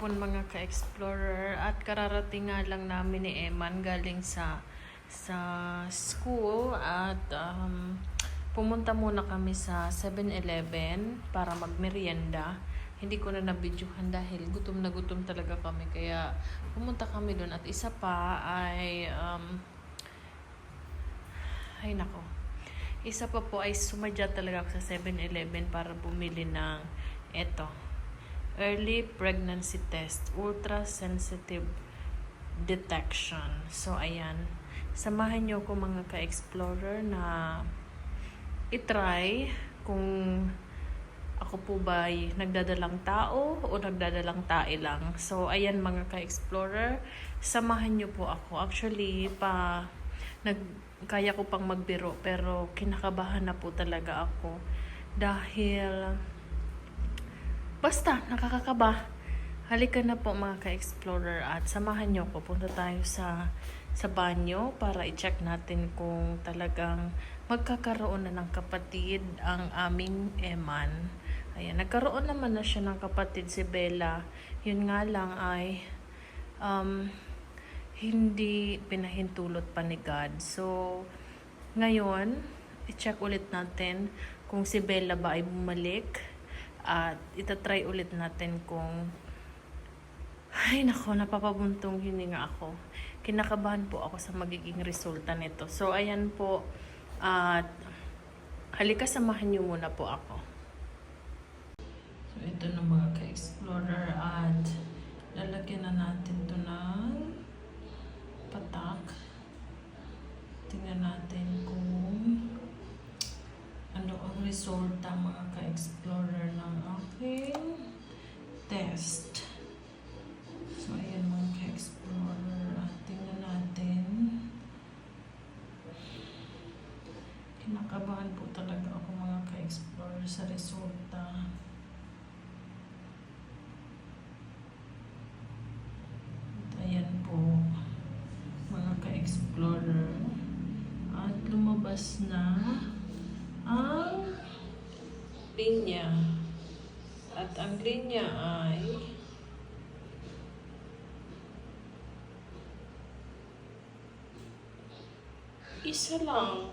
hapon mga ka-explorer at kararating nga lang namin ni Eman galing sa school at pumunta muna kami sa 7-Eleven para magmerienda. Hindi ko na nabidyohan dahil gutom na gutom talaga kami kaya pumunta kami doon at isa pa ay isa pa po ay sumadya talaga ako sa 7-Eleven para bumili ng early pregnancy test, ultra sensitive detection. So ayan, samahan niyo ko mga ka-explorer na itry kung ako po ba ay nagdadalang tao o nagdadalang tae lang. So ayan mga ka-explorer, samahan niyo po ako. Actually kaya ko pang magbiro pero kinakabahan na po talaga ako dahil basta nakakakaba. Halika na po mga ka-explorer at samahan nyo ko. Punta tayo sa banyo para i-check natin kung talagang magkakaroon na ng kapatid ang aming Eman. Ayan, nagkaroon naman na siya ng kapatid si Bella. Yun nga lang ay hindi pinahintulot pa ni God. So, ngayon, i-check ulit natin kung si Bella ba ay bumalik. At itatry ulit natin kung napapabuntong hininga ako. Kinakabahan po ako sa magiging resulta nito. So, ayan po. At halika, samahan niyo muna po ako. So, ito na mga ka-explorer at lalagyan na natin ito ng patak. Tingnan natin kung ano ang resulta mga ka-explorer ng aking test. So, ayan mga ka-explorer. Tingnan natin. Kinakabahan po talaga ako mga ka-explorer sa resulta. At ayan po mga ka-explorer. At lumabas na ang linya. At ang linya ay isa lang.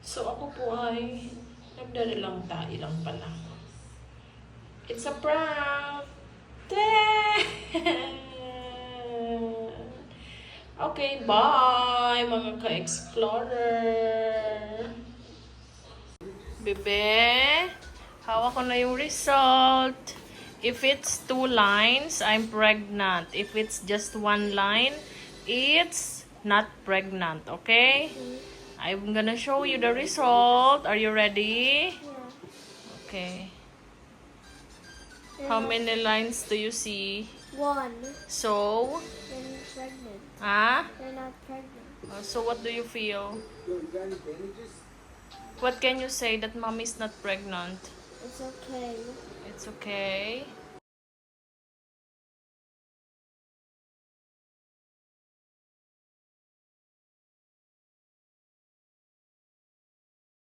So ako po ay nagdadalang tae lang pala. It's a prank! Okay, bye mga ka-explorer! Bebe, hawak ko na yung result. If it's 2 lines, I'm pregnant. If it's just 1 line, it's not pregnant. Okay? I'm gonna show you the result. Are you ready? Yeah. Okay. How many lines do you see? 1. So, They're not pregnant. They're not pregnant. so what do you feel? What can you say that mommy is not pregnant? It's okay. It's okay.